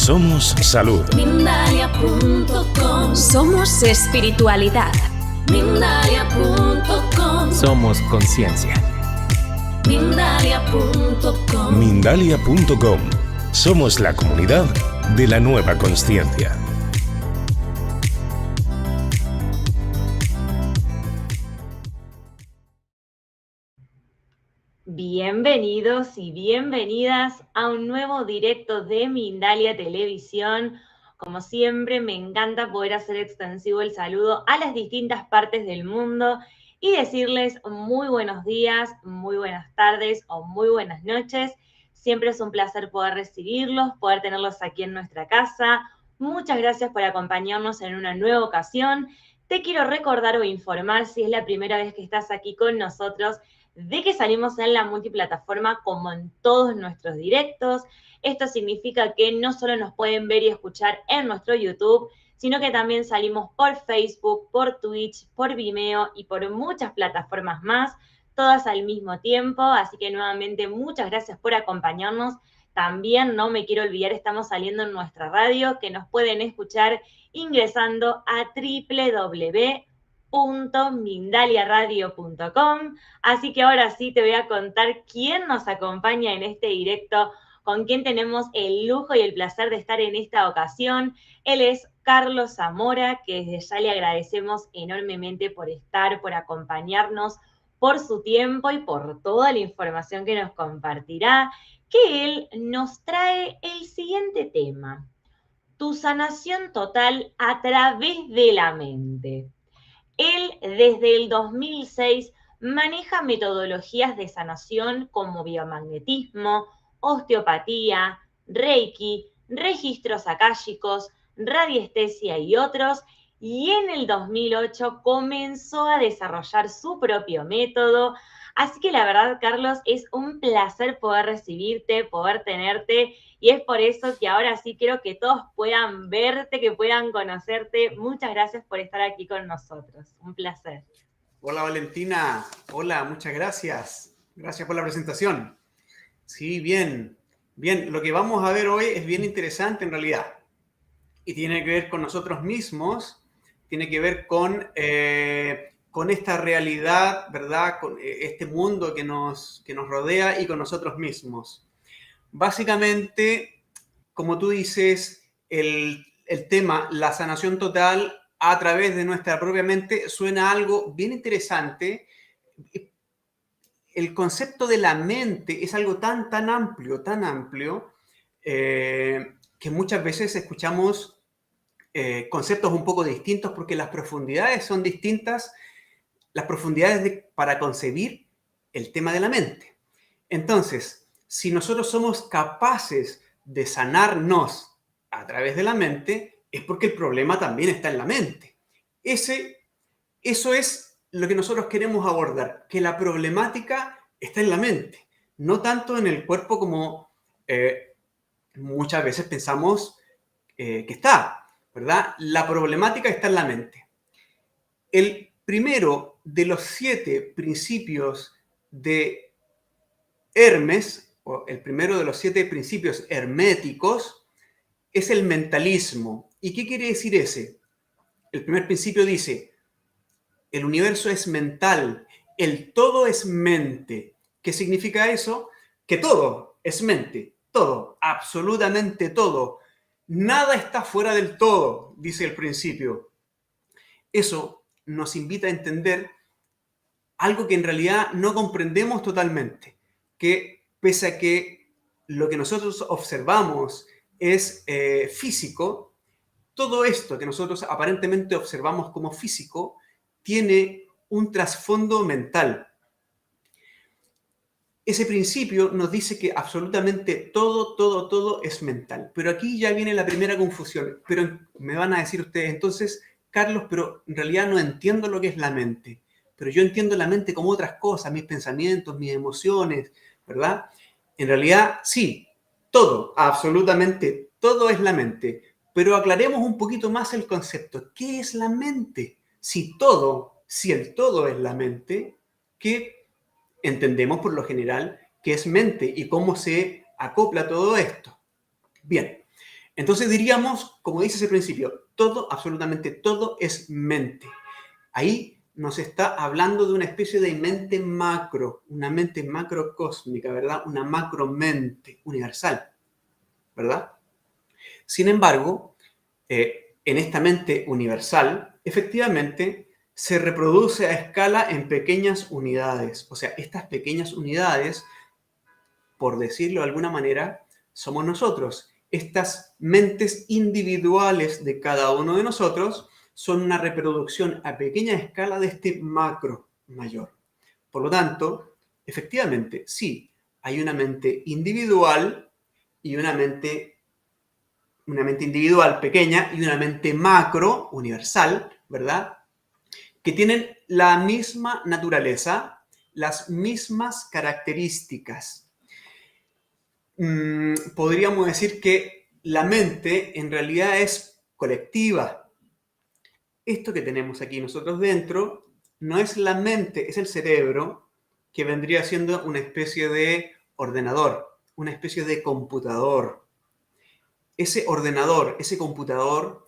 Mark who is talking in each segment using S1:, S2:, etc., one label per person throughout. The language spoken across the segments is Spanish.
S1: Somos salud.
S2: Mindalia.com.
S3: Somos espiritualidad.
S2: Mindalia.com.
S4: Somos conciencia.
S2: Mindalia.com.
S1: Mindalia.com. Somos la comunidad de la nueva consciencia.
S5: Bienvenidos y bienvenidas a un nuevo directo de Mindalia Televisión. Como siempre, me encanta poder hacer extensivo el saludo a las distintas partes del mundo y decirles muy buenos días, muy buenas tardes o muy buenas noches. Siempre es un placer poder recibirlos, poder tenerlos aquí en nuestra casa. Muchas gracias por acompañarnos en una nueva ocasión. Te quiero recordar o informar, si es la primera vez que estás aquí con nosotros, de que salimos en la multiplataforma como en todos nuestros directos. Esto significa que no solo nos pueden ver y escuchar en nuestro YouTube, sino que también salimos por Facebook, por Twitch, por Vimeo y por muchas plataformas más, todas al mismo tiempo. Así que nuevamente muchas gracias por acompañarnos. También no me quiero olvidar, estamos saliendo en nuestra radio, que nos pueden escuchar ingresando a www.mindaliaradio.com. Así que ahora sí te voy a contar quién nos acompaña en este directo, con quien tenemos el lujo y el placer de estar en esta ocasión. Él es Carlos Zamora, que desde ya le agradecemos enormemente por estar, por acompañarnos, por su tiempo y por toda la información que nos compartirá, que él nos trae el siguiente tema: tu sanación total a través de la mente. Él desde el 2006 maneja metodologías de sanación como biomagnetismo, osteopatía, reiki, registros akáshicos, radiestesia y otros, y en el 2008 comenzó a desarrollar su propio método. Así que la verdad, Carlos, es un placer poder recibirte, poder tenerte, y es por eso que ahora sí quiero que todos puedan verte, que puedan conocerte. Muchas gracias por estar aquí con nosotros. Un placer.
S6: Hola Valentina, hola, muchas gracias. Gracias por la presentación. Sí, bien. Lo que vamos a ver hoy es bien interesante en realidad. Y tiene que ver con nosotros mismos, tiene que ver con esta realidad, ¿verdad? Con este mundo que nos rodea y con nosotros mismos. Básicamente, como tú dices, el tema, la sanación total a través de nuestra propia mente, suena algo bien interesante. El concepto de la mente es algo tan amplio, que muchas veces escuchamos conceptos un poco distintos porque las profundidades son distintas, las profundidades para concebir el tema de la mente. Entonces, si nosotros somos capaces de sanarnos a través de la mente, es porque el problema también está en la mente. Eso es lo que nosotros queremos abordar, que la problemática está en la mente, no tanto en el cuerpo como muchas veces pensamos que está, ¿verdad? La problemática está en la mente. El primero de los 7 principios de Hermes, o el primero de los 7 principios herméticos, es el mentalismo. ¿Y qué quiere decir ese? El primer principio dice: el universo es mental, el todo es mente. ¿Qué significa eso? Que todo es mente, todo, absolutamente todo. Nada está fuera del todo, dice el principio. Eso nos invita a entender algo que en realidad no comprendemos totalmente, que pese a que lo que nosotros observamos es físico, todo esto que nosotros aparentemente observamos como físico tiene un trasfondo mental. Ese principio nos dice que absolutamente todo es mental. Pero aquí ya viene la primera confusión. Pero me van a decir ustedes, entonces, Carlos, pero en realidad no entiendo lo que es la mente. Pero yo entiendo la mente como otras cosas, mis pensamientos, mis emociones, ¿verdad? En realidad, sí, todo, absolutamente todo es la mente. Pero aclaremos un poquito más el concepto. ¿Qué es la mente? Si el todo es la mente, ¿qué entendemos por lo general que es mente y cómo se acopla todo esto? Bien, Entonces diríamos, como dice ese principio, todo, absolutamente todo es mente. Ahí nos está hablando de una especie de mente macro, una mente macrocósmica, ¿verdad? Una macromente universal, ¿verdad? Sin embargo, en esta mente universal, efectivamente, se reproduce a escala en pequeñas unidades. O sea, estas pequeñas unidades, por decirlo de alguna manera, somos nosotros. Estas mentes individuales de cada uno de nosotros son una reproducción a pequeña escala de este macro mayor. Por lo tanto, efectivamente, sí, hay una mente individual y una mente individual pequeña y una mente macro, universal, ¿verdad? Que tienen la misma naturaleza, las mismas características. Podríamos decir que la mente en realidad es colectiva. Esto que tenemos aquí nosotros dentro no es la mente, es el cerebro, que vendría siendo una especie de ordenador, una especie de computador. Ese ordenador, ese computador,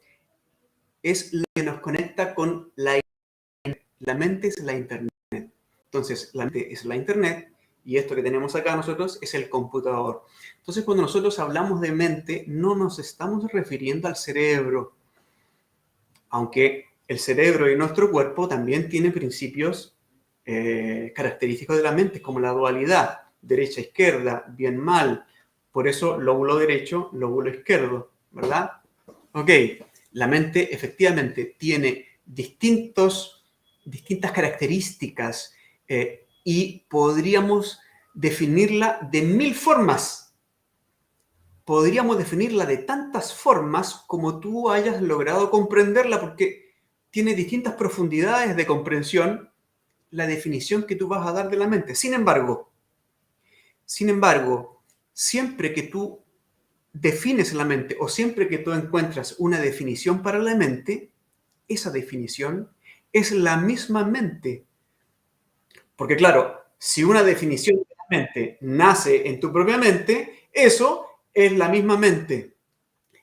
S6: es lo que nos conecta con la Internet. La mente es la Internet. Entonces, la mente es la Internet y esto que tenemos acá nosotros es el computador. Entonces, cuando nosotros hablamos de mente, no nos estamos refiriendo al cerebro, aunque el cerebro y nuestro cuerpo también tienen principios característicos de la mente, como la dualidad, derecha-izquierda, bien-mal. Por eso, lóbulo derecho, lóbulo izquierdo, ¿verdad? Ok, la mente efectivamente tiene distintas características y podríamos definirla de 1000 formas. Podríamos definirla de tantas formas como tú hayas logrado comprenderla, porque tiene distintas profundidades de comprensión la definición que tú vas a dar de la mente. Sin embargo, siempre que tú defines la mente o siempre que tú encuentras una definición para la mente, esa definición es la misma mente. Porque claro, si una definición de la mente nace en tu propia mente, eso es la misma mente.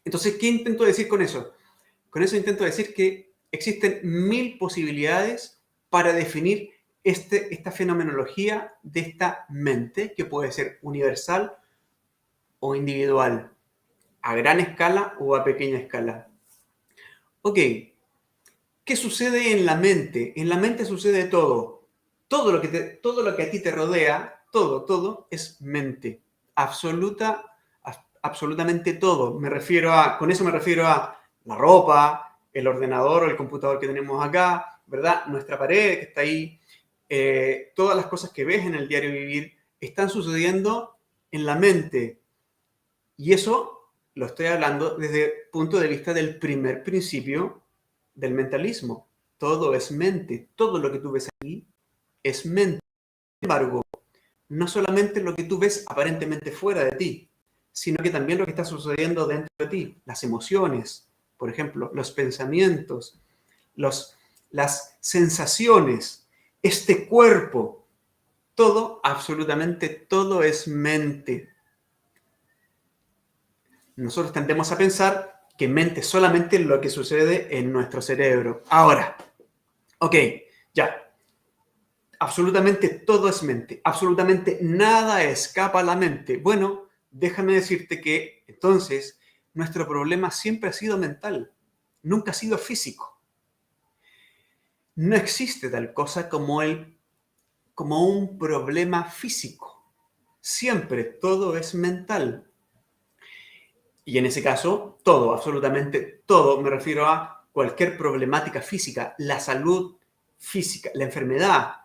S6: Entonces, ¿qué intento decir con eso? Con eso intento decir que existen 1000 posibilidades para definir esta fenomenología de esta mente, que puede ser universal o individual, a gran escala o a pequeña escala. Ok, ¿qué sucede en la mente? En la mente sucede todo. Todo lo que a ti te rodea, todo es mente. Absolutamente todo. Con eso me refiero a la ropa, el ordenador o el computador que tenemos acá, ¿verdad? Nuestra pared que está ahí. Todas las cosas que ves en el diario vivir están sucediendo en la mente. Y eso lo estoy hablando desde el punto de vista del primer principio del mentalismo. Todo es mente. Todo lo que tú ves aquí es mente. Sin embargo, no solamente lo que tú ves aparentemente fuera de ti, sino que también lo que está sucediendo dentro de ti. Las emociones, por ejemplo, los pensamientos, las sensaciones, este cuerpo. Todo, absolutamente todo es mente. Nosotros tendemos a pensar que mente es solamente lo que sucede en nuestro cerebro. Ahora, ok, ya. Absolutamente todo es mente. Absolutamente nada escapa a la mente. Bueno, déjame decirte que entonces nuestro problema siempre ha sido mental. Nunca ha sido físico. No existe tal cosa como un problema físico. Siempre todo es mental. Y en ese caso, todo, absolutamente todo, me refiero a cualquier problemática física, la salud física, la enfermedad,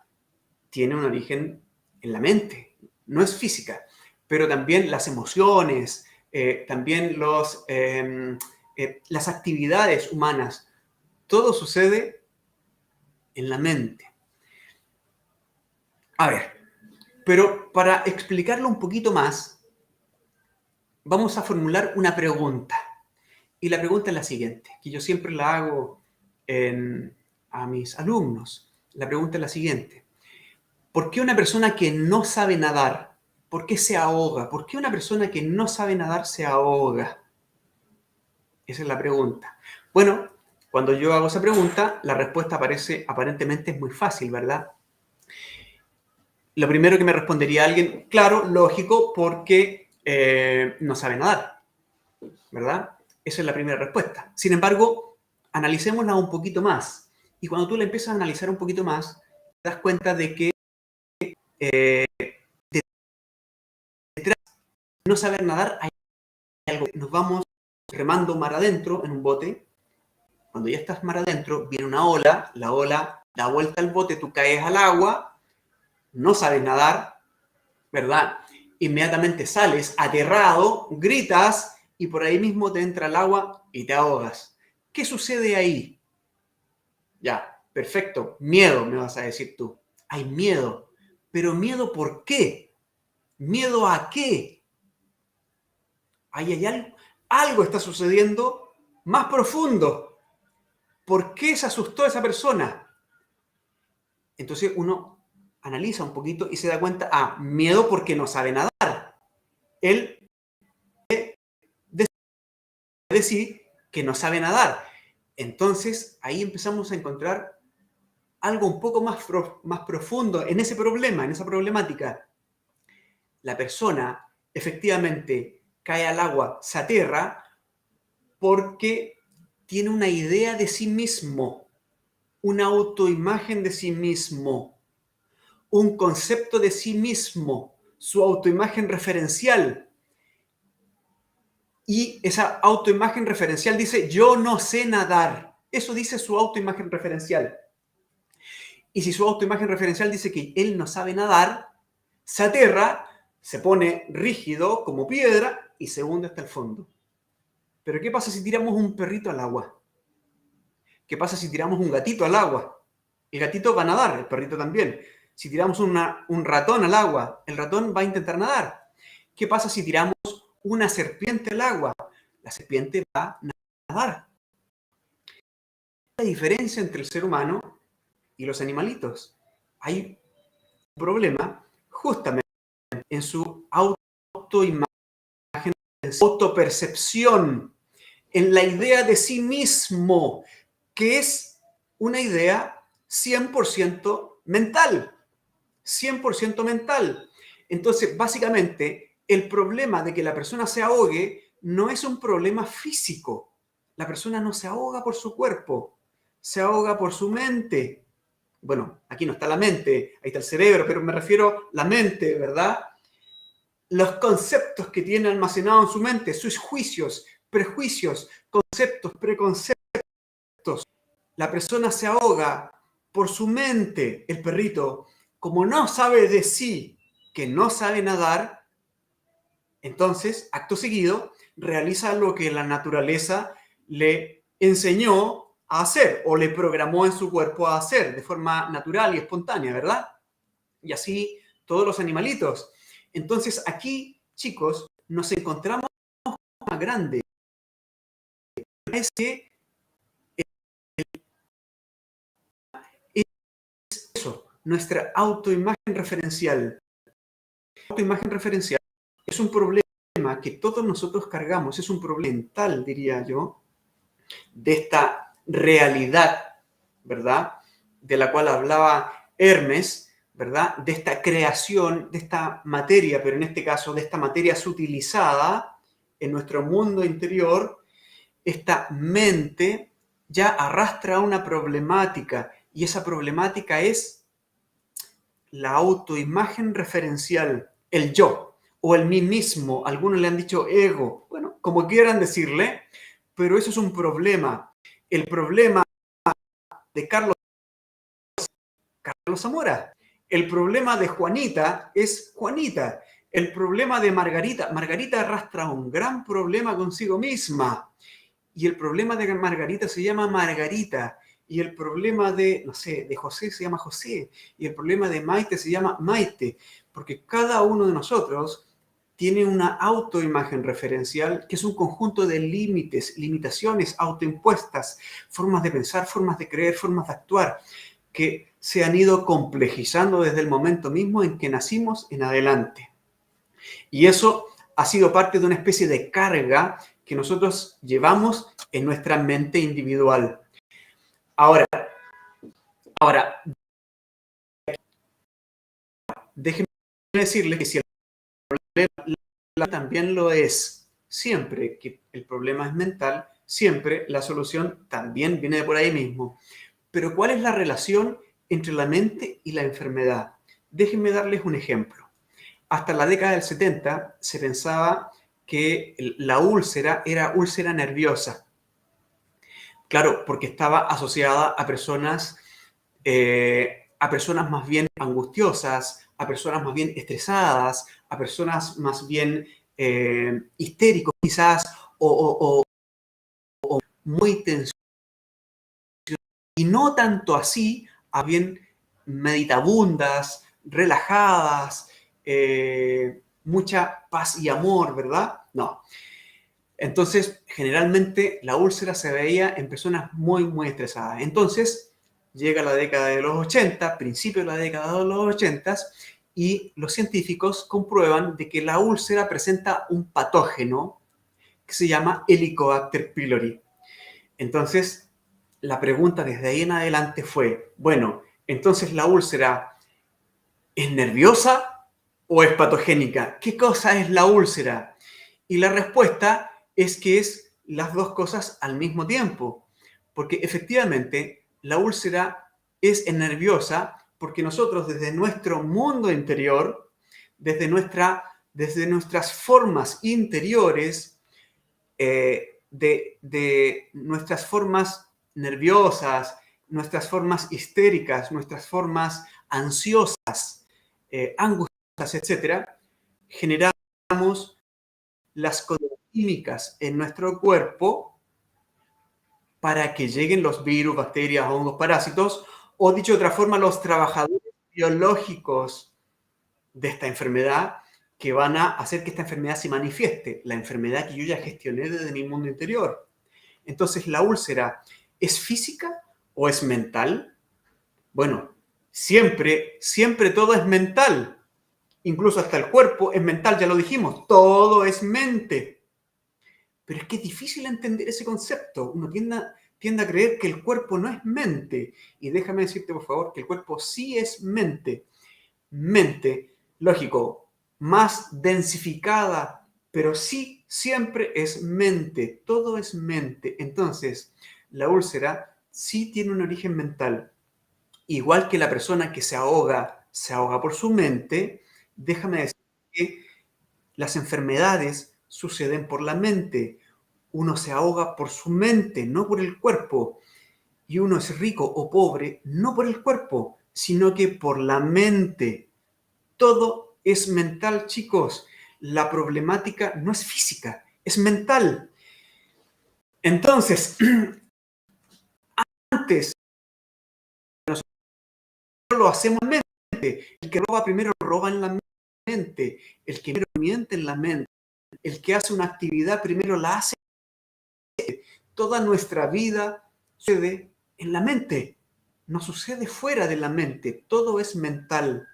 S6: tiene un origen en la mente, no es física, pero también las emociones, también las actividades humanas, todo sucede en la mente. A ver, pero para explicarlo un poquito más, vamos a formular una pregunta. Y la pregunta es la siguiente, que yo siempre la hago a mis alumnos. La pregunta es la siguiente. ¿Por qué una persona que no sabe nadar, por qué se ahoga? ¿Por qué una persona que no sabe nadar se ahoga? Esa es la pregunta. Bueno, cuando yo hago esa pregunta, la respuesta aparentemente es muy fácil, ¿verdad? Lo primero que me respondería alguien, claro, lógico, porque no sabe nadar, ¿verdad? Esa es la primera respuesta. Sin embargo, analicémosla un poquito más. Y cuando tú la empiezas a analizar un poquito más, te das cuenta de que detrás de no saber nadar hay algo. Nos vamos remando mar adentro en un bote. Cuando ya estás mar adentro, viene una ola, la ola da vuelta al bote, tú caes al agua, no sabes nadar, ¿verdad? Inmediatamente sales aterrado, gritas y por ahí mismo te entra el agua y te ahogas. ¿Qué sucede ahí? Ya, perfecto. Miedo, me vas a decir tú. Hay miedo. Pero ¿miedo por qué? ¿Miedo a qué? Ahí hay algo. Algo está sucediendo más profundo. ¿Por qué se asustó esa persona? Entonces uno analiza un poquito y se da cuenta, miedo porque no sabe nadar. Él decir que no sabe nadar. Entonces ahí empezamos a encontrar algo un poco más profundo en ese problema, en esa problemática. La persona efectivamente cae al agua, se aterra, porque tiene una idea de sí mismo, una autoimagen de sí mismo, un concepto de sí mismo, su autoimagen referencial. Y esa autoimagen referencial dice, yo no sé nadar. Eso dice su autoimagen referencial. Y si su autoimagen referencial dice que él no sabe nadar, se aterra, se pone rígido como piedra y se hunde hasta el fondo. Pero ¿qué pasa si tiramos un perrito al agua? ¿Qué pasa si tiramos un gatito al agua? El gatito va a nadar, el perrito también. Si tiramos un ratón al agua, el ratón va a intentar nadar. ¿Qué pasa si tiramos una serpiente al agua? La serpiente va a nadar. La diferencia entre el ser humano y los animalitos. Hay un problema justamente en su autoimagen, en su autopercepción, en la idea de sí mismo, que es una idea 100% mental. 100% mental. Entonces, básicamente, el problema de que la persona se ahogue no es un problema físico. La persona no se ahoga por su cuerpo, se ahoga por su mente. Bueno, aquí no está la mente, ahí está el cerebro, pero me refiero a la mente, ¿verdad? Los conceptos que tiene almacenado en su mente, sus juicios, prejuicios, conceptos, preconceptos. La persona se ahoga por su mente. El perrito, como no sabe de sí que no sabe nadar, entonces, acto seguido, realiza lo que la naturaleza le enseñó a hacer o le programó en su cuerpo a hacer de forma natural y espontánea, ¿verdad? Y así todos los animalitos. Entonces, aquí, chicos, nos encontramos más grande. Es que es eso, nuestra autoimagen referencial. La autoimagen referencial es un problema que todos nosotros cargamos, es un problema mental, diría yo, de esta realidad, ¿verdad? De la cual hablaba Hermes, ¿verdad? De esta creación, de esta materia, pero en este caso de esta materia sutilizada en nuestro mundo interior, esta mente ya arrastra una problemática y esa problemática es la autoimagen referencial, el yo o el mí mismo. Algunos le han dicho ego, bueno, como quieran decirle, pero eso es un problema. El problema de Carlos Zamora. El problema de Juanita es Juanita. El problema de Margarita arrastra un gran problema consigo misma. Y el problema de Margarita se llama Margarita. Y el problema de, no sé, de José se llama José. Y el problema de Maite se llama Maite. Porque cada uno de nosotros tiene una autoimagen referencial que es un conjunto de límites, limitaciones autoimpuestas, formas de pensar, formas de creer, formas de actuar, que se han ido complejizando desde el momento mismo en que nacimos en adelante. Y eso ha sido parte de una especie de carga que nosotros llevamos en nuestra mente individual. Ahora, déjenme decirles que si el problema también lo es, siempre que el problema es mental, siempre la solución también viene de por ahí mismo. Pero ¿cuál es la relación entre la mente y la enfermedad? Déjenme darles un ejemplo. Hasta la década del 70 se pensaba que la úlcera era úlcera nerviosa. Claro, porque estaba asociada a personas más bien angustiosas, a personas más bien estresadas, a personas más bien histéricos quizás, o muy tensos. Y no tanto así, a bien meditabundas, relajadas, mucha paz y amor, ¿verdad? No. Entonces, generalmente la úlcera se veía en personas muy, muy estresadas. Entonces, llega la década de los 80, principio de la década de los 80, y los científicos comprueban de que la úlcera presenta un patógeno que se llama Helicobacter pylori. Entonces, la pregunta desde ahí en adelante fue, bueno, entonces la úlcera ¿es nerviosa o es patogénica? ¿Qué cosa es la úlcera? Y la respuesta es que es las dos cosas al mismo tiempo, porque efectivamente la úlcera es nerviosa porque nosotros desde nuestro mundo interior, desde nuestras formas interiores, de nuestras formas nerviosas, nuestras formas histéricas, nuestras formas ansiosas, angustiosas, etc., generamos las cosas químicas en nuestro cuerpo para que lleguen los virus, bacterias, hongos, parásitos, o dicho de otra forma, los trabajadores biológicos de esta enfermedad que van a hacer que esta enfermedad se manifieste, la enfermedad que yo ya gestioné desde mi mundo interior. Entonces, ¿la úlcera es física o es mental? Bueno, siempre todo es mental. Incluso hasta el cuerpo es mental, ya lo dijimos, todo es mente. Pero es que es difícil entender ese concepto. Uno tiende a creer que el cuerpo no es mente. Y déjame decirte, por favor, que el cuerpo sí es mente. Mente, lógico, más densificada, pero sí siempre es mente. Todo es mente. Entonces, la úlcera sí tiene un origen mental. Igual que la persona que se ahoga por su mente, déjame decir que las enfermedades suceden por la mente. Uno se ahoga por su mente, no por el cuerpo. Y uno es rico o pobre, no por el cuerpo, sino que por la mente. Todo es mental, chicos. La problemática no es física, es mental. Entonces, antes nosotros lo hacemos en mente. El que roba primero roba en la mente. El que primero miente en la mente. El que hace una actividad primero la hace. Toda nuestra vida sucede en la mente. No sucede fuera de la mente. Todo es mental.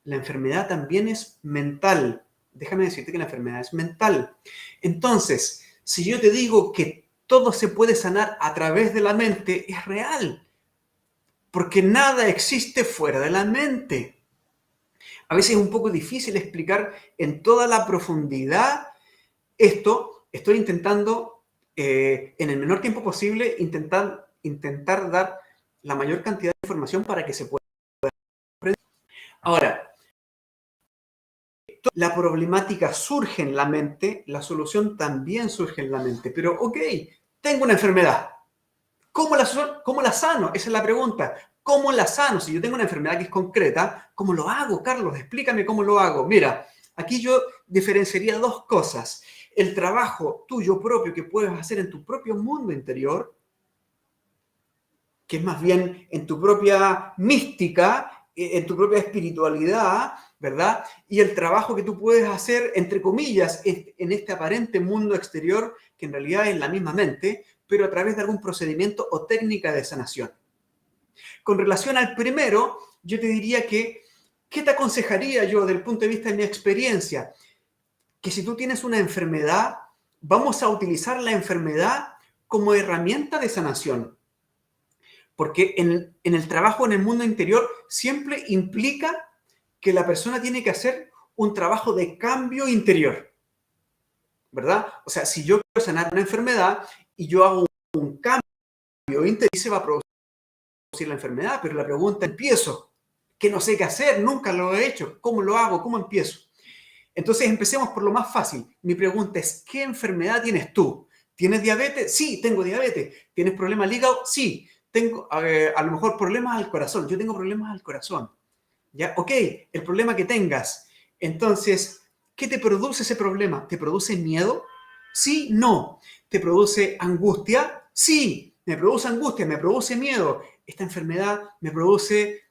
S6: La enfermedad también es mental. Déjame decirte que la enfermedad es mental. Entonces, si yo te digo que todo se puede sanar a través de la mente, es real. Porque nada existe fuera de la mente. A veces es un poco difícil explicar en toda la profundidad esto. Estoy intentando, en el menor tiempo posible, intentar dar la mayor cantidad de información para que se pueda aprender. Ahora, la problemática surge en la mente, la solución también surge en la mente. Pero, ok, tengo una enfermedad. ¿Cómo la sano? Esa es la pregunta. ¿Cómo la sano? Si yo tengo una enfermedad que es concreta, ¿cómo lo hago, Carlos? Explícame cómo lo hago. Mira, aquí yo diferenciaría dos cosas. El trabajo tuyo propio que puedes hacer en tu propio mundo interior, que es más bien en tu propia mística, en tu propia espiritualidad, ¿verdad? Y el trabajo que tú puedes hacer, entre comillas, en este aparente mundo exterior, que en realidad es la misma mente, pero a través de algún procedimiento o técnica de sanación. Con relación al primero, yo te diría que, ¿qué te aconsejaría yo desde el punto de vista de mi experiencia? Que si tú tienes una enfermedad, vamos a utilizar la enfermedad como herramienta de sanación. Porque en el trabajo en el mundo interior siempre implica que la persona tiene que hacer un trabajo de cambio interior, ¿verdad? O sea, si yo quiero sanar una enfermedad y yo hago un cambio interior, se va a producir la enfermedad, pero la pregunta, empiezo, que no sé qué hacer, nunca lo he hecho, ¿cómo lo hago? ¿Cómo empiezo? Entonces empecemos por lo más fácil. Mi pregunta es, ¿qué enfermedad tienes tú? ¿Tienes diabetes? Sí, tengo diabetes. ¿Tienes problemas al hígado? Sí. Tengo a lo mejor problemas al corazón. Yo tengo problemas al corazón. ¿Ya? Ok, el problema que tengas. Entonces, ¿qué te produce ese problema? ¿Te produce miedo? Sí, no. ¿Te produce angustia? Sí, me produce angustia, me produce miedo. Esta enfermedad me produce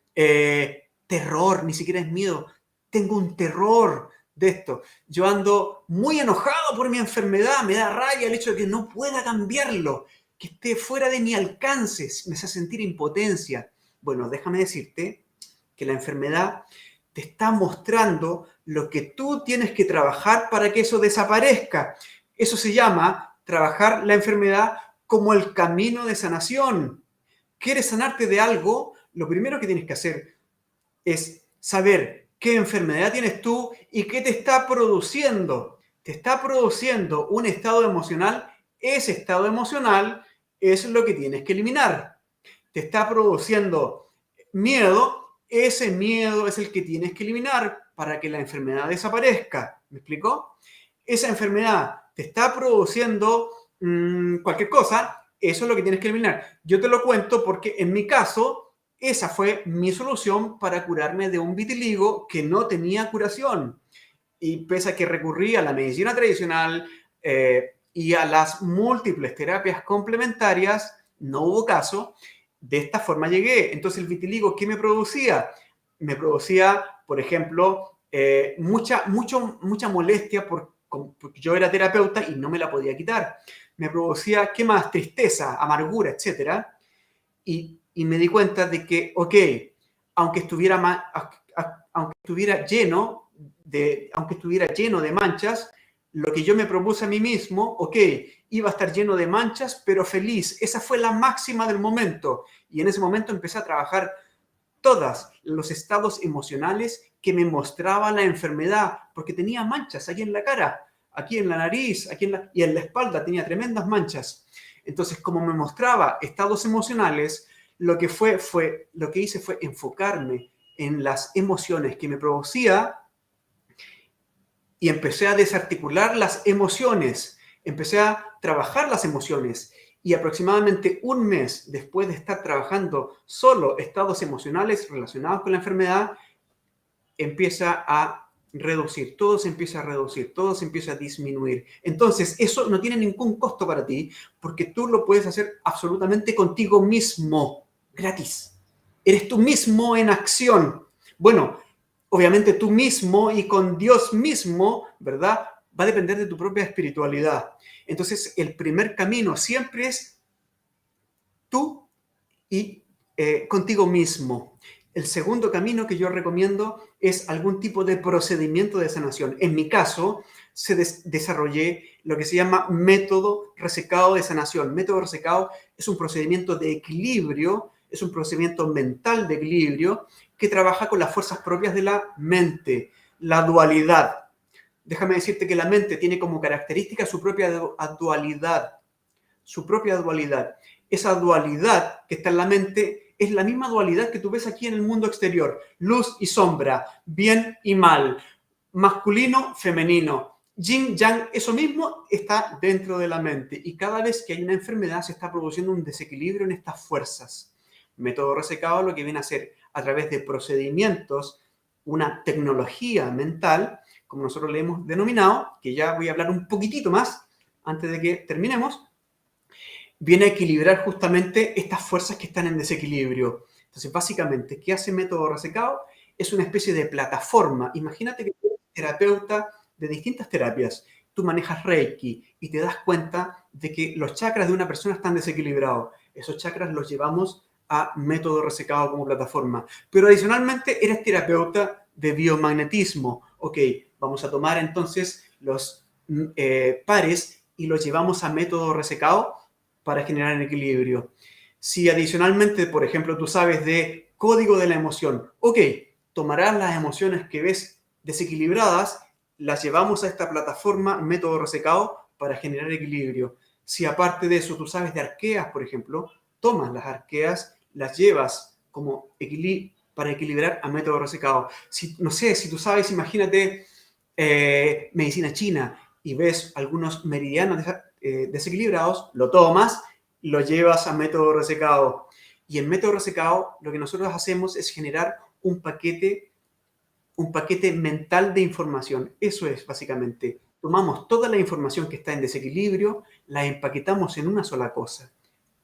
S6: terror, ni siquiera es miedo. Tengo un terror de esto. Yo ando muy enojado por mi enfermedad, me da rabia el hecho de que no pueda cambiarlo, que esté fuera de mi alcance, me hace sentir impotencia. Bueno, déjame decirte que la enfermedad te está mostrando lo que tú tienes que trabajar para que eso desaparezca. Eso se llama trabajar la enfermedad como el camino de sanación. ¿Quieres sanarte de algo? Lo primero que tienes que hacer es saber qué enfermedad tienes tú y qué te está produciendo. Te está produciendo un estado emocional. Ese estado emocional es lo que tienes que eliminar. Te está produciendo miedo. Ese miedo es el que tienes que eliminar para que la enfermedad desaparezca. ¿Me explico? Esa enfermedad te está produciendo cualquier cosa. Eso es lo que tienes que eliminar. Yo te lo cuento porque en mi caso, esa fue mi solución para curarme de un vitiligo que no tenía curación. Y pese a que recurrí a la medicina tradicional y a las múltiples terapias complementarias, no hubo caso. De esta forma llegué. Entonces, el vitiligo, ¿qué me producía? Me producía, por ejemplo, mucha molestia porque yo era terapeuta y no me la podía quitar. Me producía, ¿qué más? Tristeza, amargura, etc. Y me di cuenta de que, ok, aunque estuviera lleno de manchas, lo que yo me propuse a mí mismo, ok, iba a estar lleno de manchas, pero feliz. Esa fue la máxima del momento. Y en ese momento empecé a trabajar todos los estados emocionales que me mostraba la enfermedad, porque tenía manchas aquí en la cara, aquí en la nariz, y en la espalda tenía tremendas manchas. Entonces, como me mostraba estados emocionales, lo que hice fue enfocarme en las emociones que me producía y empecé a desarticular las emociones, empecé a trabajar las emociones. Y aproximadamente un mes después de estar trabajando solo estados emocionales relacionados con la enfermedad, empieza a reducir, todo se empieza a reducir, todo se empieza a disminuir. Entonces, eso no tiene ningún costo para ti, porque tú lo puedes hacer absolutamente contigo mismo, gratis. Eres tú mismo en acción. Bueno, obviamente tú mismo y con Dios mismo, ¿verdad? Va a depender de tu propia espiritualidad. Entonces, el primer camino siempre es tú y contigo mismo. El segundo camino que yo recomiendo es algún tipo de procedimiento de sanación. En mi caso, desarrollé lo que se llama método resecado de sanación. Método resecado es un procedimiento de equilibrio, es un procedimiento mental de equilibrio que trabaja con las fuerzas propias de la mente, la dualidad. Déjame decirte que la mente tiene como característica su propia dualidad. Su propia dualidad. Esa dualidad que está en la mente es la misma dualidad que tú ves aquí en el mundo exterior. Luz y sombra, bien y mal, masculino, femenino, yin, yang, eso mismo está dentro de la mente. Y cada vez que hay una enfermedad se está produciendo un desequilibrio en estas fuerzas. Método resecado lo que viene a hacer a través de procedimientos, una tecnología mental, como nosotros le hemos denominado, que ya voy a hablar un poquitito más antes de que terminemos, viene a equilibrar justamente estas fuerzas que están en desequilibrio. Entonces, básicamente, ¿qué hace método resecado? Es una especie de plataforma. Imagínate que tú eres terapeuta de distintas terapias. Tú manejas Reiki y te das cuenta de que los chakras de una persona están desequilibrados. Esos chakras los llevamos a método resecado como plataforma. Pero adicionalmente eres terapeuta de biomagnetismo. Ok, vamos a tomar entonces los pares y lo llevamos a método resecado para generar equilibrio. Si adicionalmente, por ejemplo, tú sabes de código de la emoción, ok, tomarás las emociones que ves desequilibradas, las llevamos a esta plataforma método resecado para generar equilibrio. Si aparte de eso tú sabes de arqueas, por ejemplo, tomas las arqueas, las llevas como para equilibrar a método resecado. Si, no sé, si tú sabes, imagínate medicina china y ves algunos meridianos desequilibrados, lo tomas, lo llevas a método resecado. Y en método resecado lo que nosotros hacemos es generar un paquete mental de información. Eso es básicamente. Tomamos toda la información que está en desequilibrio, la empaquetamos en una sola cosa.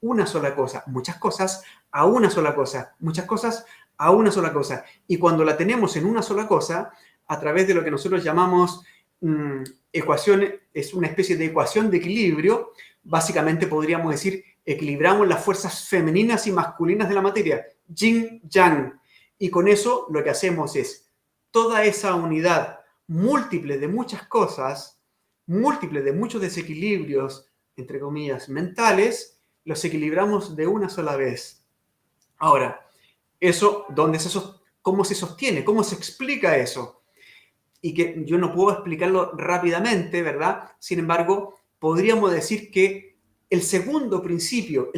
S6: Una sola cosa, muchas cosas a una sola cosa, muchas cosas a una sola cosa. Y cuando la tenemos en una sola cosa, a través de lo que nosotros llamamos ecuación, es una especie de ecuación de equilibrio, básicamente podríamos decir, equilibramos las fuerzas femeninas y masculinas de la materia, yin, yang. Y con eso lo que hacemos es toda esa unidad múltiple de muchas cosas, múltiple de muchos desequilibrios, entre comillas, mentales, los equilibramos de una sola vez. Ahora, eso, ¿cómo se sostiene? ¿Cómo se explica eso? Y que yo no puedo explicarlo rápidamente, ¿verdad? Sin embargo, podríamos decir que el segundo principio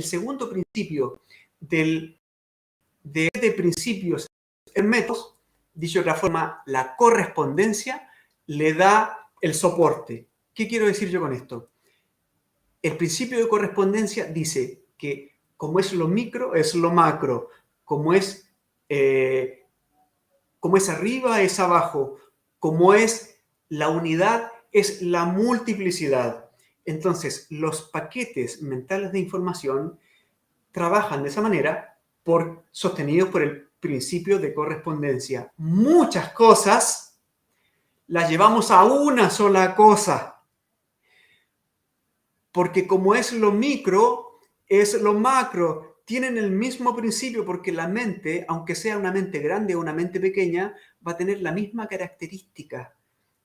S6: de principios en métodos, dicho de otra forma, la correspondencia le da el soporte. ¿Qué quiero decir yo con esto? El principio de correspondencia dice que como es lo micro, es lo macro. Como es arriba, es abajo. Como es la unidad, es la multiplicidad. Entonces, los paquetes mentales de información trabajan de esa manera sostenidos por el principio de correspondencia. Muchas cosas las llevamos a una sola cosa. Porque como es lo micro, es lo macro. Tienen el mismo principio porque la mente, aunque sea una mente grande o una mente pequeña, va a tener la misma característica,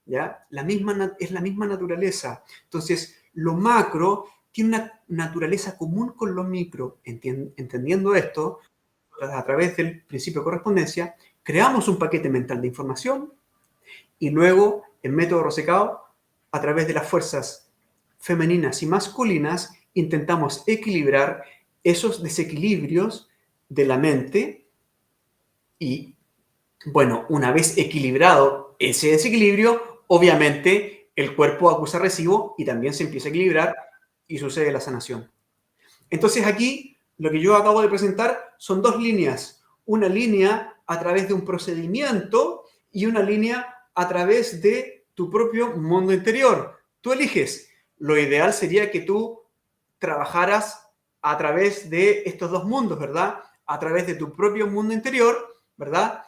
S6: ¿ya? Es la misma naturaleza. Entonces, lo macro tiene una naturaleza común con lo micro. Entendiendo esto, a través del principio de correspondencia, creamos un paquete mental de información y luego, en método resecado, a través de las fuerzas femeninas y masculinas, intentamos equilibrar esos desequilibrios de la mente y, bueno, una vez equilibrado ese desequilibrio, obviamente el cuerpo acusa recibo y también se empieza a equilibrar y sucede la sanación. Entonces aquí, lo que yo acabo de presentar son dos líneas. Una línea a través de un procedimiento y una línea a través de tu propio mundo interior. Tú eliges. Lo ideal sería que tú trabajaras a través de estos dos mundos, ¿verdad? A través de tu propio mundo interior, ¿verdad?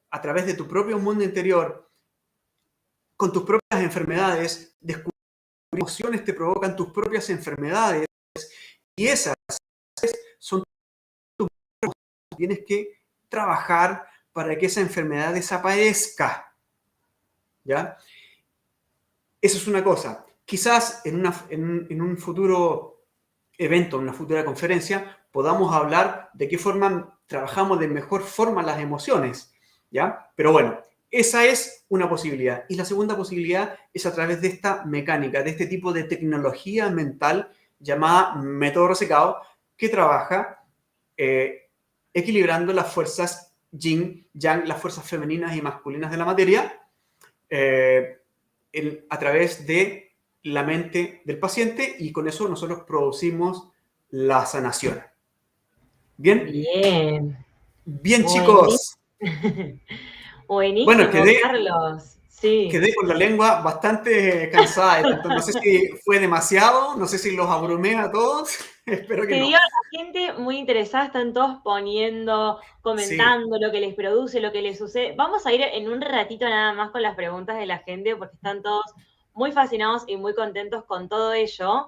S6: A través de tu propio mundo interior, con tus propias enfermedades, descubrir qué emociones te provocan tus propias enfermedades y esas son tus emociones. Tienes que trabajar para que esa enfermedad desaparezca, ¿ya? Eso es una cosa. Quizás en un futuro evento, en una futura conferencia, podamos hablar de qué forma trabajamos de mejor forma las emociones, ¿ya? Pero bueno, esa es una posibilidad. Y la segunda posibilidad es a través de esta mecánica, de este tipo de tecnología mental llamada método resecado, que trabaja equilibrando las fuerzas yin, yang, las fuerzas femeninas y masculinas de la materia, a través de la mente del paciente, y con eso nosotros producimos la sanación. ¿Bien?
S5: Bien.
S6: Bien, chicos.
S5: Buenísimo,
S6: Bueno,
S5: Carlos. Sí.
S6: Quedé con la lengua bastante cansada. Entonces, no sé si fue demasiado, no sé si los abrumé a todos. Espero que
S5: Te
S6: no.
S5: dio a la gente muy interesada, están todos poniendo, comentando lo que les produce, lo que les sucede. Vamos a ir en un ratito nada más con las preguntas de la gente, porque están todos muy fascinados y muy contentos con todo ello.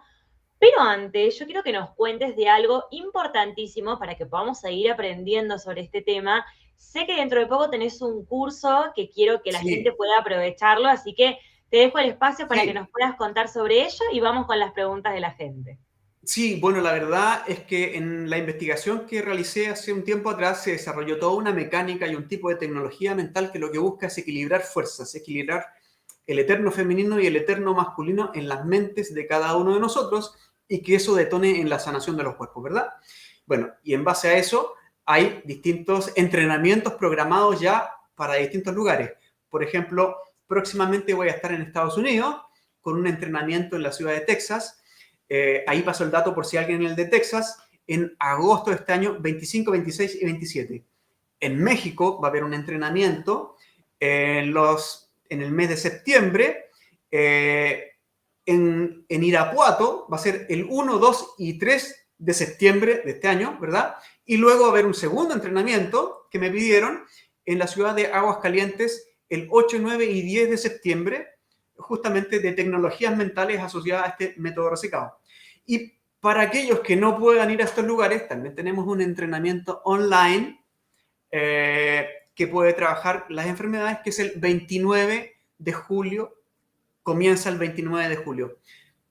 S5: Pero antes, yo quiero que nos cuentes de algo importantísimo para que podamos seguir aprendiendo sobre este tema. Sé que dentro de poco tenés un curso que quiero que la gente pueda aprovecharlo, así que te dejo el espacio para
S6: Sí.
S5: que nos puedas contar sobre ello y vamos con las preguntas de la gente.
S6: Sí, bueno, la verdad es que en la investigación que realicé hace un tiempo atrás se desarrolló toda una mecánica y un tipo de tecnología mental que lo que busca es equilibrar fuerzas, equilibrar el eterno femenino y el eterno masculino en las mentes de cada uno de nosotros y que eso detone en la sanación de los cuerpos, ¿verdad? Bueno, y en base a eso hay distintos entrenamientos programados ya para distintos lugares. Por ejemplo, próximamente voy a estar en Estados Unidos con un entrenamiento en la ciudad de Texas. Ahí paso el dato por si alguien en el de Texas, en agosto de este año, 25, 26 y 27. En México va a haber un entrenamiento en el mes de septiembre. En Irapuato va a ser el 1, 2 y 3 de septiembre de este año, ¿verdad? Y luego va a haber un segundo entrenamiento que me pidieron en la ciudad de Aguascalientes el 8, 9 y 10 de septiembre, justamente de tecnologías mentales asociadas a este método resecado. Y para aquellos que no puedan ir a estos lugares, también tenemos un entrenamiento online que puede trabajar las enfermedades, que es el 29 de julio, comienza el 29 de julio.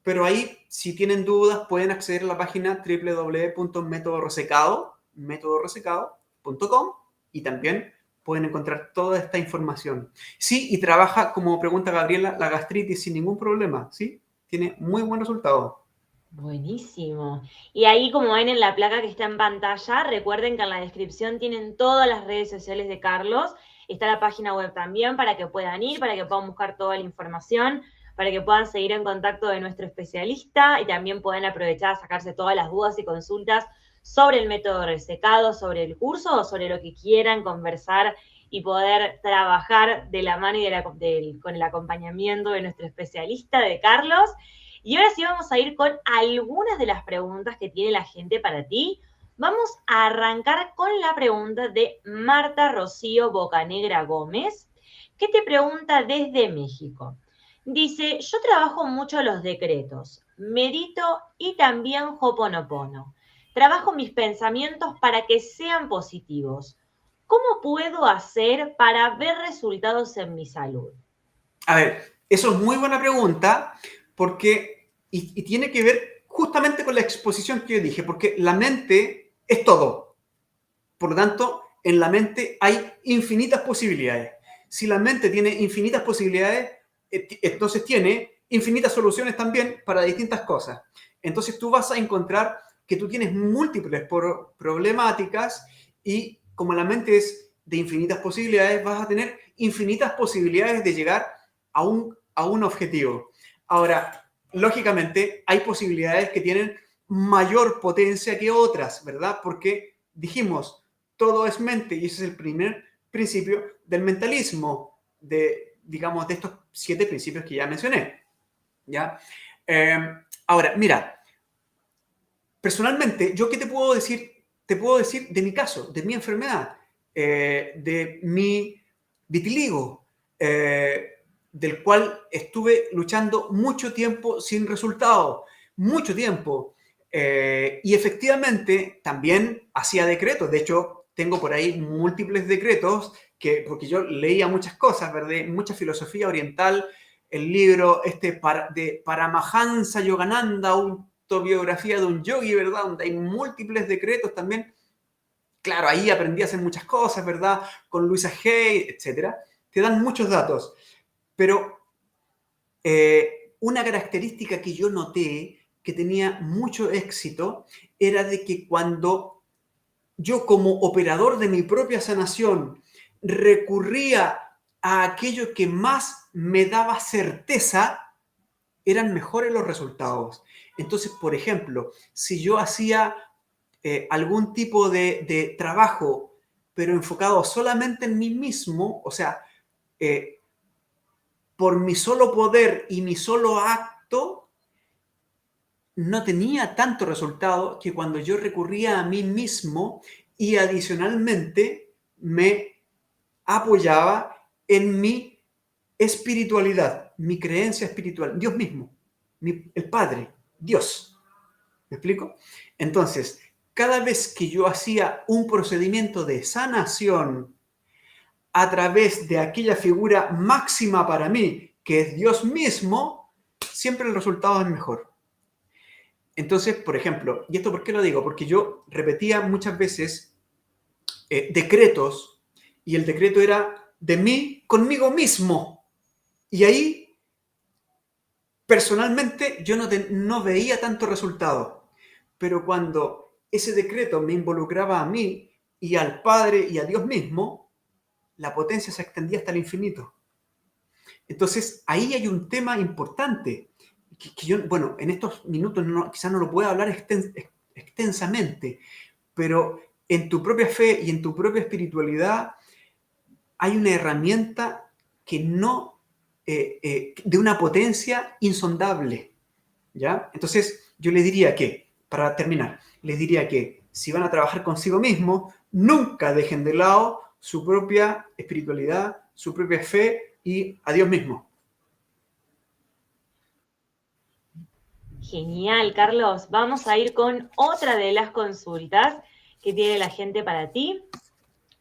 S6: Pero ahí, si tienen dudas, pueden acceder a la página www.metodoresecado.com y también pueden encontrar toda esta información. Sí, y trabaja, como pregunta Gabriela, la gastritis sin ningún problema, ¿sí? Tiene muy buen resultado.
S5: Buenísimo. Y ahí, como ven en la placa que está en pantalla, recuerden que en la descripción tienen todas las redes sociales de Carlos. Está la página web también para que puedan ir, para que puedan buscar toda la información, para que puedan seguir en contacto de nuestro especialista y también pueden aprovechar a sacarse todas las dudas y consultas sobre el método resecado, sobre el curso o sobre lo que quieran conversar y poder trabajar de la mano y con el acompañamiento de nuestro especialista, de Carlos. Y ahora sí vamos a ir con algunas de las preguntas que tiene la gente para ti. Vamos a arrancar con la pregunta de Marta Rocío Bocanegra Gómez, que te pregunta desde México. Dice, yo trabajo mucho los decretos, medito y también Ho'oponopono. Trabajo mis pensamientos para que sean positivos. ¿Cómo puedo hacer para ver resultados en mi salud?
S6: A ver, eso es muy buena pregunta porque, y tiene que ver justamente con la exposición que yo dije, porque la mente es todo. Por lo tanto, en la mente hay infinitas posibilidades. Si la mente tiene infinitas posibilidades, entonces tiene infinitas soluciones también para distintas cosas. Entonces tú vas a encontrar que tú tienes múltiples problemáticas y como la mente es de infinitas posibilidades, vas a tener infinitas posibilidades de llegar a un objetivo. Ahora, lógicamente, hay posibilidades que tienen mayor potencia que otras, ¿verdad? Porque dijimos, todo es mente y ese es el primer principio del mentalismo, digamos, de estos 7 principios que ya mencioné. ¿Ya? Ahora, mira, personalmente, ¿yo qué te puedo decir? Te puedo decir de mi caso, de mi enfermedad, de mi vitiligo, del cual estuve luchando mucho tiempo sin resultado, mucho tiempo. Y efectivamente también hacía decretos. De hecho, tengo por ahí múltiples decretos, porque yo leía muchas cosas, ¿verdad? Mucha filosofía oriental. El libro de Paramahansa Yogananda, autobiografía de un yogi, ¿verdad? Donde hay múltiples decretos también. Claro, ahí aprendí a hacer muchas cosas, ¿verdad? Con Louisa Hay, etc. Te dan muchos datos. Pero una característica que yo noté que tenía mucho éxito era de que cuando yo como operador de mi propia sanación recurría a aquello que más me daba certeza, eran mejores los resultados. Entonces, por ejemplo, si yo hacía algún tipo de trabajo, pero enfocado solamente en mí mismo, o sea, por mi solo poder y mi solo acto, no tenía tanto resultado que cuando yo recurría a mí mismo y adicionalmente me apoyaba en mi espiritualidad, mi creencia espiritual, Dios mismo, el Padre, Dios. ¿Me explico? Entonces, cada vez que yo hacía un procedimiento de sanación a través de aquella figura máxima para mí, que es Dios mismo, siempre el resultado es mejor. Entonces, por ejemplo, ¿y esto por qué lo digo? Porque yo repetía muchas veces decretos, y el decreto era de mí conmigo mismo. Y ahí, personalmente, yo no veía tanto resultado. Pero cuando ese decreto me involucraba a mí y al Padre y a Dios mismo, la potencia se extendía hasta el infinito. Entonces, ahí hay un tema importante, que yo, bueno, en estos minutos quizás no lo pueda hablar extensamente, pero en tu propia fe y en tu propia espiritualidad hay una herramienta que no, de una potencia insondable, ¿ya? Entonces, yo les diría que, para terminar, les diría que si van a trabajar consigo mismo, nunca dejen de lado su propia espiritualidad, su propia fe y a Dios mismo.
S5: Genial, Carlos. Vamos a ir con otra de las consultas que tiene la gente para ti.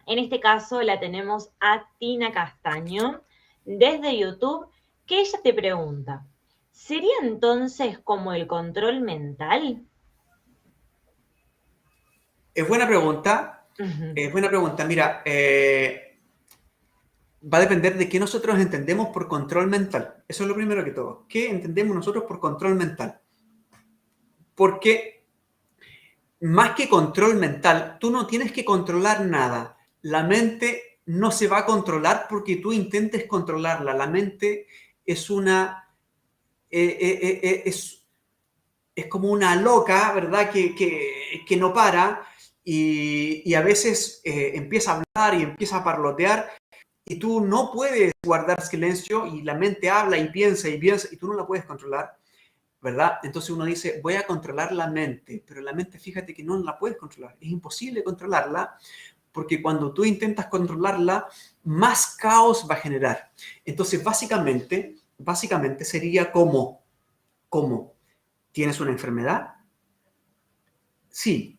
S5: En este caso la tenemos a Tina Castaño desde YouTube, que ella te pregunta, ¿sería entonces como el control mental?
S6: Es buena pregunta. Es buena pregunta. Mira, va a depender de qué nosotros entendemos por control mental. Eso es lo primero que todo. ¿Qué entendemos nosotros por control mental? Porque más que control mental, tú no tienes que controlar nada. La mente no se va a controlar porque tú intentes controlarla. La mente es es como una loca, ¿verdad? Que no para y a veces empieza a hablar y empieza a parlotear y tú no puedes guardar silencio y la mente habla y piensa y tú no la puedes controlar, ¿verdad? Entonces uno dice, voy a controlar la mente, pero la mente, fíjate que no la puedes controlar. Es imposible controlarla porque cuando tú intentas controlarla, más caos va a generar. Entonces, básicamente sería como, ¿tienes una enfermedad? Sí.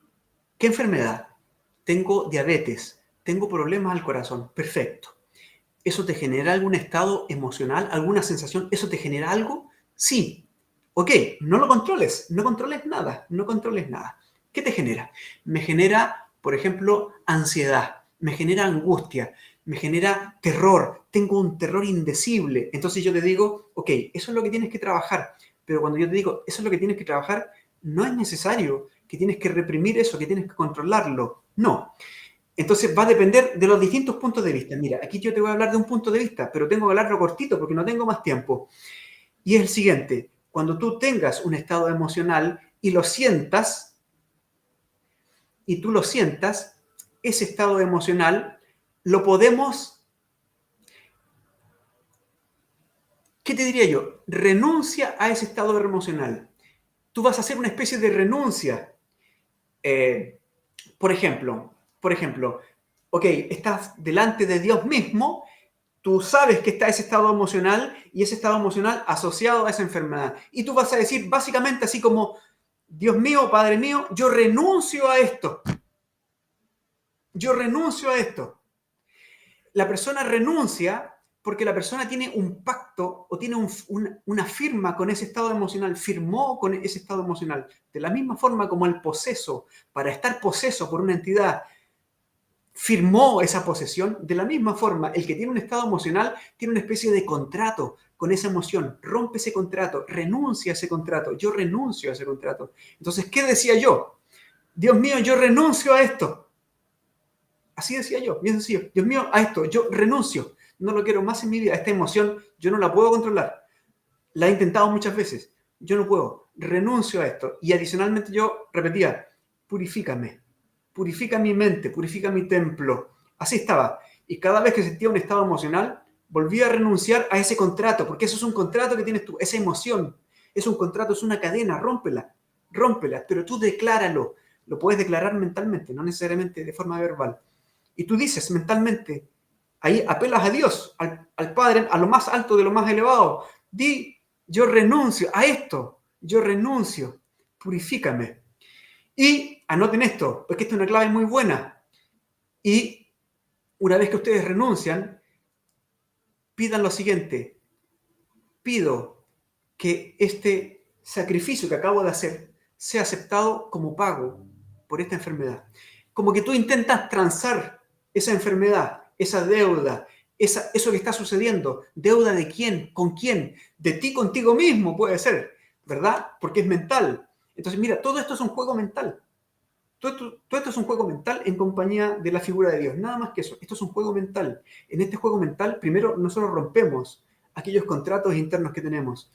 S6: ¿Qué enfermedad? Tengo diabetes, tengo problemas al corazón. Perfecto. ¿Eso te genera algún estado emocional, alguna sensación? ¿Eso te genera algo? Sí. Ok, no lo controles, no controles nada, no controles nada. ¿Qué te genera? Me genera, por ejemplo, ansiedad, me genera angustia, me genera terror, tengo un terror indecible. Entonces yo te digo, ok, eso es lo que tienes que trabajar. Pero cuando yo te digo, eso es lo que tienes que trabajar, no es necesario que tienes que reprimir eso, que tienes que controlarlo. No. Entonces va a depender de los distintos puntos de vista. Mira, aquí yo te voy a hablar de un punto de vista, pero tengo que hablarlo cortito porque no tengo más tiempo. Y es el siguiente, cuando tú tengas un estado emocional y lo sientas, ese estado emocional lo podemos, ¿qué te diría yo? Renuncia a ese estado emocional. Tú vas a hacer una especie de renuncia. Por ejemplo, ok, estás delante de Dios mismo, tú sabes que está ese estado emocional y ese estado emocional asociado a esa enfermedad. Y tú vas a decir básicamente así como, Dios mío, Padre mío, yo renuncio a esto. Yo renuncio a esto. La persona renuncia porque la persona tiene un pacto o tiene una firma con ese estado emocional, firmó con ese estado emocional. De la misma forma como el poseso, para estar poseso por una entidad, firmó esa posesión, de la misma forma, el que tiene un estado emocional tiene una especie de contrato con esa emoción, rompe ese contrato, renuncia a ese contrato, yo renuncio a ese contrato. Entonces, ¿qué decía yo? Dios mío, yo renuncio a esto. Así decía yo, bien sencillo. Dios mío, a esto, yo renuncio. No lo quiero más en mi vida. Esta emoción yo no la puedo controlar. La he intentado muchas veces. Yo no puedo. Renuncio a esto. Y adicionalmente yo repetía, purifícame. Purifica mi mente, purifica mi templo. Así estaba. Y cada vez que sentía un estado emocional, volvía a renunciar a ese contrato, porque eso es un contrato que tienes tú, esa emoción. Es un contrato, es una cadena, rómpela, pero tú decláralo. Lo puedes declarar mentalmente, no necesariamente de forma verbal. Y tú dices mentalmente, ahí apelas a Dios, al Padre, a lo más alto de lo más elevado. Di, yo renuncio a esto, yo renuncio, purifícame. Y anoten esto, porque esta es una clave muy buena. Y una vez que ustedes renuncian, pidan lo siguiente, pido que este sacrificio que acabo de hacer sea aceptado como pago por esta enfermedad. Como que tú intentas transar esa enfermedad, esa deuda, eso que está sucediendo. ¿Deuda de quién? ¿Con quién? De ti contigo mismo puede ser, ¿verdad? Porque es mental. Entonces, mira, todo esto es un juego mental. Todo esto es un juego mental en compañía de la figura de Dios. Nada más que eso. Esto es un juego mental. En este juego mental, primero, nosotros rompemos aquellos contratos internos que tenemos.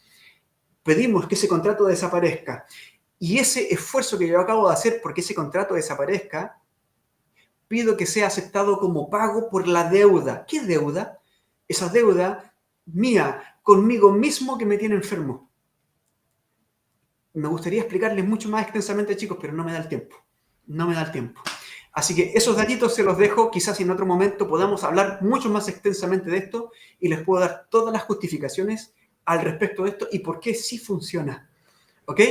S6: Pedimos que ese contrato desaparezca. Y ese esfuerzo que yo acabo de hacer porque ese contrato desaparezca, pido que sea aceptado como pago por la deuda. ¿Qué deuda? Esa deuda mía conmigo mismo que me tiene enfermo. Me gustaría explicarles mucho más extensamente, chicos, pero no me da el tiempo. No me da el tiempo. Así que esos datitos se los dejo. Quizás en otro momento podamos hablar mucho más extensamente de esto y les puedo dar todas las justificaciones al respecto de esto y por qué sí funciona. ¿Ok?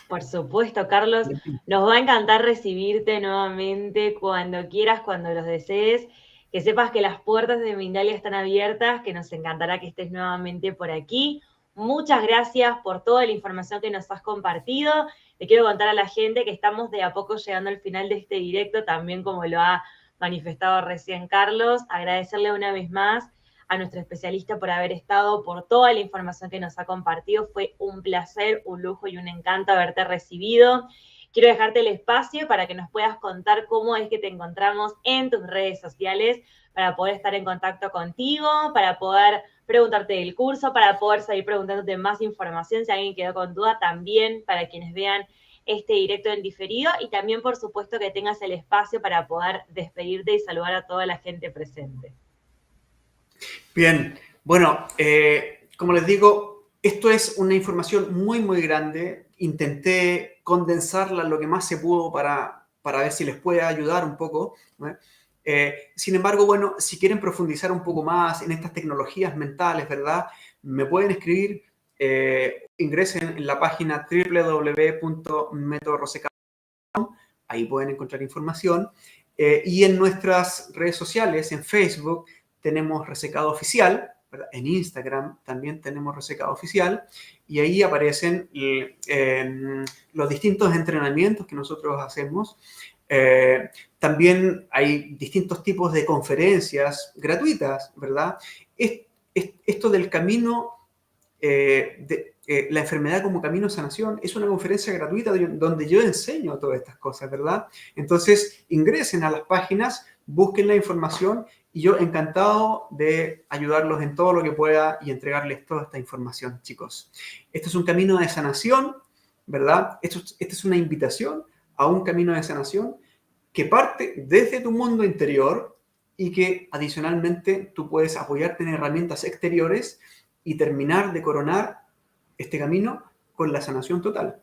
S5: Por supuesto, Carlos, nos va a encantar recibirte nuevamente cuando quieras, cuando los desees. Que sepas que las puertas de Mindalia están abiertas, que nos encantará que estés nuevamente por aquí. Muchas gracias por toda la información que nos has compartido. Le quiero contar a la gente que estamos de a poco llegando al final de este directo, también como lo ha manifestado recién Carlos. Agradecerle una vez más a nuestro especialista por haber estado, por toda la información que nos ha compartido. Fue un placer, un lujo y un encanto haberte recibido. Quiero dejarte el espacio para que nos puedas contar cómo es que te encontramos en tus redes sociales para poder estar en contacto contigo, para poder preguntarte del curso, para poder seguir preguntándote más información. Si alguien quedó con duda, también para quienes vean este directo en diferido y también, por supuesto, que tengas el espacio para poder despedirte y saludar a toda la gente presente.
S6: Bien, bueno, como les digo, esto es una información muy, muy grande. Intenté condensarla lo que más se pudo para ver si les puede ayudar un poco, ¿no? Sin embargo, bueno, si quieren profundizar un poco más en estas tecnologías mentales, ¿verdad? Me pueden escribir, ingresen en la página www.metodorosecado.com, ahí pueden encontrar información. Y en nuestras redes sociales, en Facebook, tenemos Resecado Oficial, ¿verdad? En Instagram también tenemos Resecado Oficial, y ahí aparecen los distintos entrenamientos que nosotros hacemos. También hay distintos tipos de conferencias gratuitas, ¿verdad? Esto del camino, la enfermedad como camino a sanación, es una conferencia gratuita donde yo enseño todas estas cosas, ¿verdad? Entonces, ingresen a las páginas, busquen la información y yo encantado de ayudarlos en todo lo que pueda y entregarles toda esta información, chicos. Este es un camino de sanación, ¿verdad? Esta es una invitación a un camino de sanación que parte desde tu mundo interior y que adicionalmente tú puedes apoyarte en herramientas exteriores y terminar de coronar este camino con la sanación total.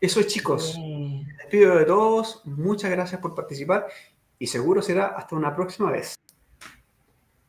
S6: Eso es, chicos. Me despido de todos. Muchas gracias por participar y seguro será hasta una próxima vez.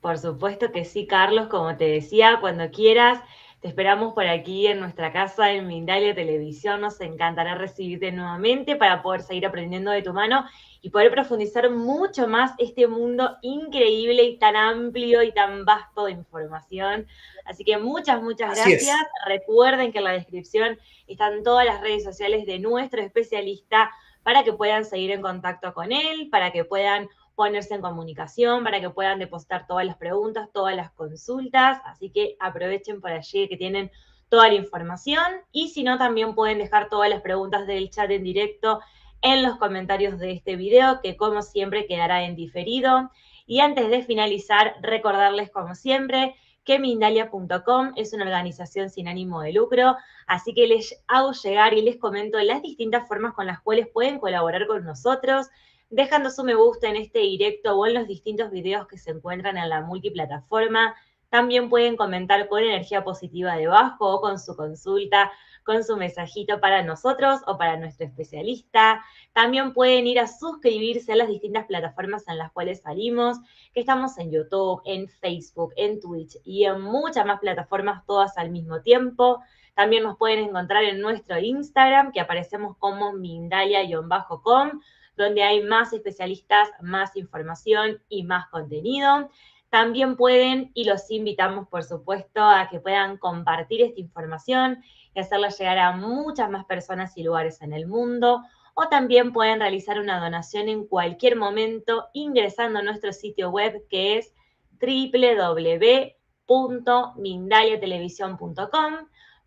S5: Por supuesto que sí, Carlos, como te decía, cuando quieras, te esperamos por aquí en nuestra casa en Mindalia Televisión. Nos encantará recibirte nuevamente para poder seguir aprendiendo de tu mano y poder profundizar mucho más este mundo increíble y tan amplio y tan vasto de información. Así que muchas gracias. Recuerden que en la descripción están todas las redes sociales de nuestro especialista para que puedan seguir en contacto con él, para que puedan ponerse en comunicación, para que puedan depositar todas las preguntas, todas las consultas. Así que aprovechen por allí que tienen toda la información. Y si no, también pueden dejar todas las preguntas del chat en directo en los comentarios de este video, que como siempre quedará en diferido. Y antes de finalizar, recordarles como siempre que Mindalia.com es una organización sin ánimo de lucro, así que les hago llegar y les comento las distintas formas con las cuales pueden colaborar con nosotros, dejando su me gusta en este directo o en los distintos videos que se encuentran en la multiplataforma. También pueden comentar con energía positiva debajo o con su consulta, con su mensajito para nosotros o para nuestro especialista. También pueden ir a suscribirse a las distintas plataformas en las cuales salimos, que estamos en YouTube, en Facebook, en Twitch y en muchas más plataformas, todas al mismo tiempo. También nos pueden encontrar en nuestro Instagram, que aparecemos como Mindalia_com, donde hay más especialistas, más información y más contenido. también pueden, y los invitamos, por supuesto, a que puedan compartir esta información y hacerla llegar a muchas más personas y lugares en el mundo, o también pueden realizar una donación en cualquier momento ingresando a nuestro sitio web, que es www.mindaliatelevisión.com,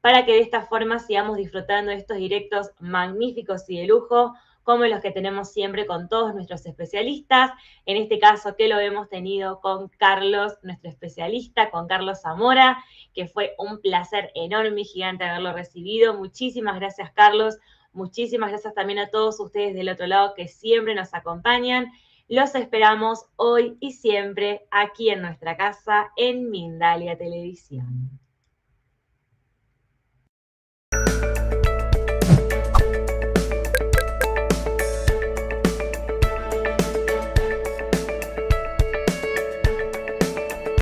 S5: para que de esta forma sigamos disfrutando de estos directos magníficos y de lujo, como los que tenemos siempre con todos nuestros especialistas. En este caso que lo hemos tenido con Carlos, nuestro especialista, con Carlos Zamora, que fue un placer enorme y gigante haberlo recibido. Muchísimas gracias, Carlos. Muchísimas gracias también a todos ustedes del otro lado que siempre nos acompañan. Los esperamos hoy y siempre aquí en nuestra casa en Mindalia Televisión.